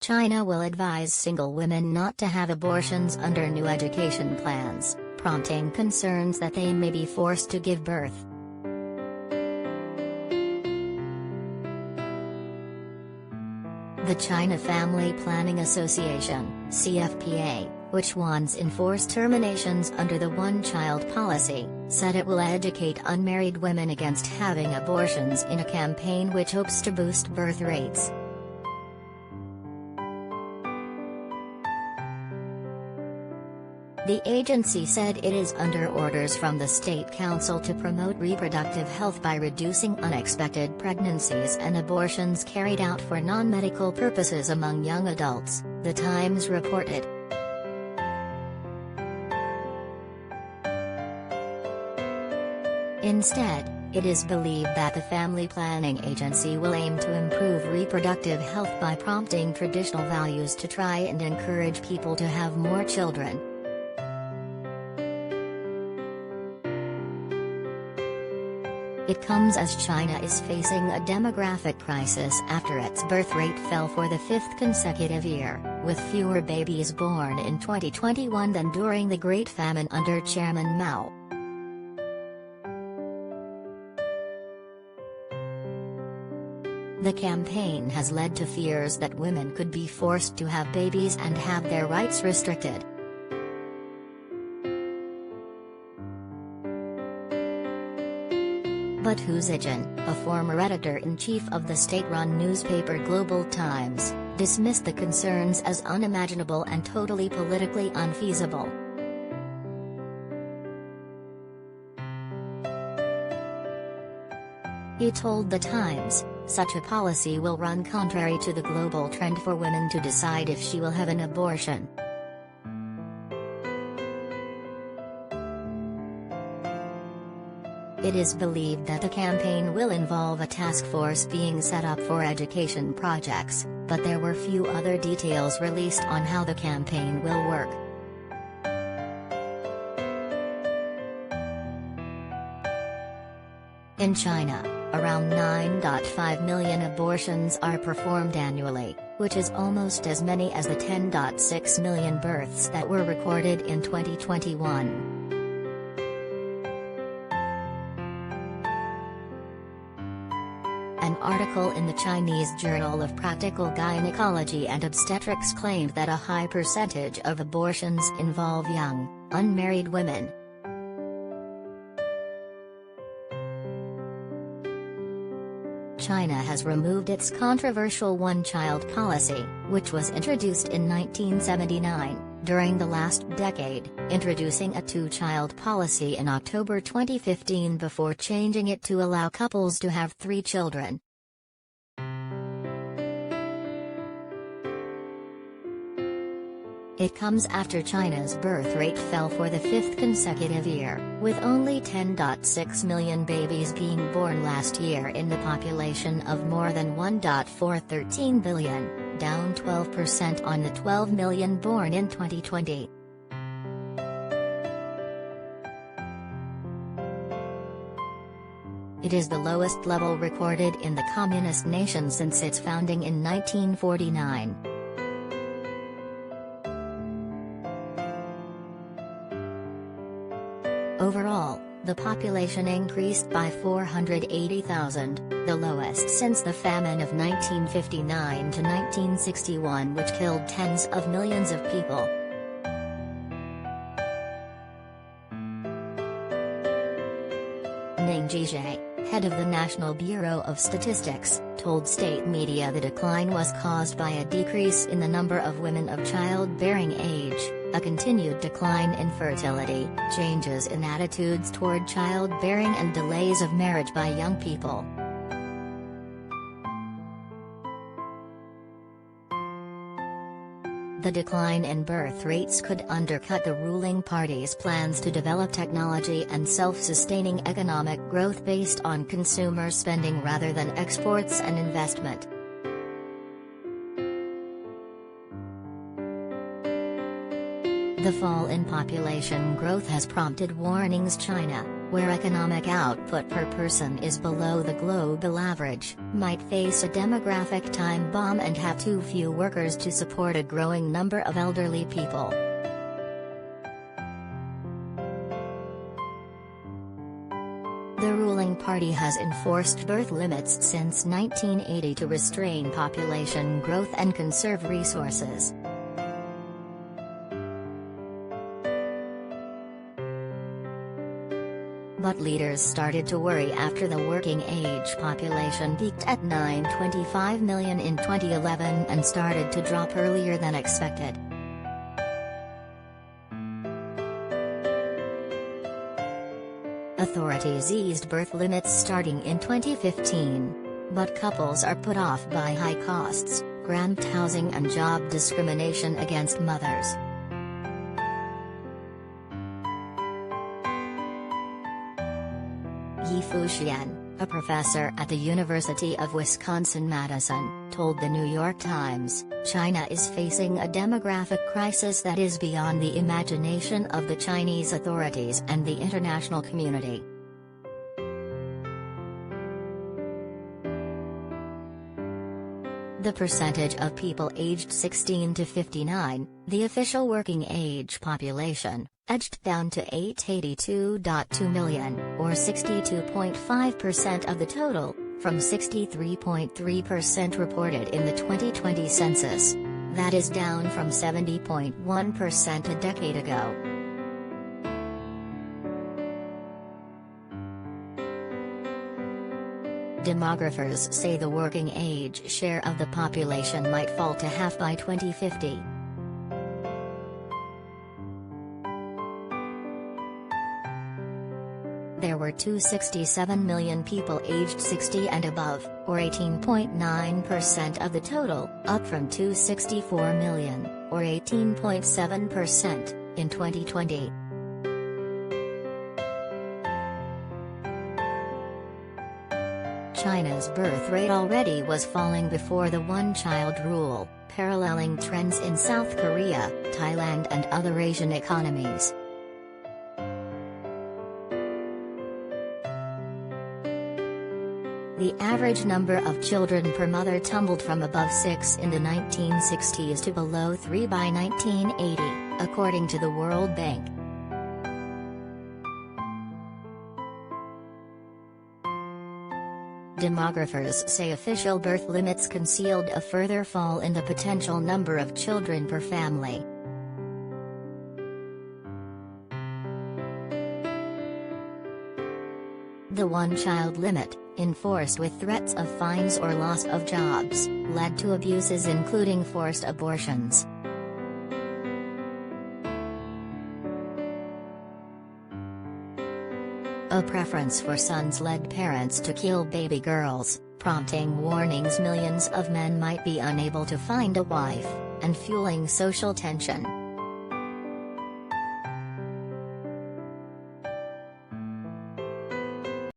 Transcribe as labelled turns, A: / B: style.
A: China will advise single women not to have abortions under new education plans, prompting concerns that they may be forced to give birth. The China Family Planning Association, CFPA, which once enforced terminations under the one-child policy, said it will educate unmarried women against having abortions in a campaign which hopes to boost birth rates. The agency said it is under orders from the State Council to promote reproductive health by reducing unexpected pregnancies and abortions carried out for non-medical purposes among young adults, The Times reported. Instead, it is believed that the Family Planning Agency will aim to improve reproductive health by prompting traditional values to try and encourage people to have more children. It comes as China is facing a demographic crisis after its birth rate fell for the fifth consecutive year, with fewer babies born in 2021 than during the Great Famine under Chairman Mao. The campaign has led to fears that women could be forced to have babies and have their rights restricted. But Hu Zijin, a former editor-in-chief of the state-run newspaper Global Times, dismissed the concerns as unimaginable and totally politically unfeasible. He told The Times, "Such a policy will run contrary to the global trend for women to decide if she will have an abortion." It is believed that the campaign will involve a task force being set up for education projects, but there were few other details released on how the campaign will work. In China, around 9.5 million abortions are performed annually, which is almost as many as the 10.6 million births that were recorded in 2021. An article in the Chinese Journal of Practical Gynecology and Obstetrics claimed that a high percentage of abortions involve young, unmarried women. China has removed its controversial one-child policy, which was introduced in 1979, during the last decade, introducing a two-child policy in October 2015 before changing it to allow couples to have 3 children. It comes after China's birth rate fell for the 5th consecutive year, with only 10.6 million babies being born last year in the population of more than 1.413 billion, down 12% on the 12 million born in 2020. It is the lowest level recorded in the communist nation since its founding in 1949. Overall, the population increased by 480,000, the lowest since the famine of 1959 to 1961, which killed tens of millions of people. Ning Jizhe, head of the National Bureau of Statistics, told state media the decline was caused by a decrease in the number of women of childbearing age, a continued decline in fertility, changes in attitudes toward childbearing and delays of marriage by young people. The decline in birth rates could undercut the ruling party's plans to develop technology and self-sustaining economic growth based on consumer spending rather than exports and investment. The fall in population growth has prompted warnings China, where economic output per person is below the global average, might face a demographic time bomb and have too few workers to support a growing number of elderly people. The ruling party has enforced birth limits since 1980 to restrain population growth and conserve resources. But leaders started to worry after the working age population peaked at 925 million in 2011 and started to drop earlier than expected. Authorities eased birth limits starting in 2015. But couples are put off by high costs, cramped housing and job discrimination against mothers. Yi Fuxian, a professor at the University of Wisconsin-Madison, told the New York Times, China is facing a demographic crisis that is beyond the imagination of the Chinese authorities and the international community. The percentage of people aged 16 to 59, the official working age population, edged down to 882.2 million, or 62.5% of the total, from 63.3% reported in the 2020 census. That is down from 70.1% a decade ago. Demographers say the working age share of the population might fall to half by 2050. There were 267 million people aged 60 and above, or 18.9% of the total, up from 264 million, or 18.7%, in 2020. China's birth rate already was falling before the one-child rule, paralleling trends in South Korea, Thailand and other Asian economies. The average number of children per mother tumbled from above 6 in the 1960s to below 3 by 1980, according to the World Bank. Demographers say official birth limits concealed a further fall in the potential number of children per family. The one-child limit, enforced with threats of fines or loss of jobs, led to abuses including forced abortions. A preference for sons led parents to kill baby girls, prompting warnings millions of men might be unable to find a wife, and fueling social tension.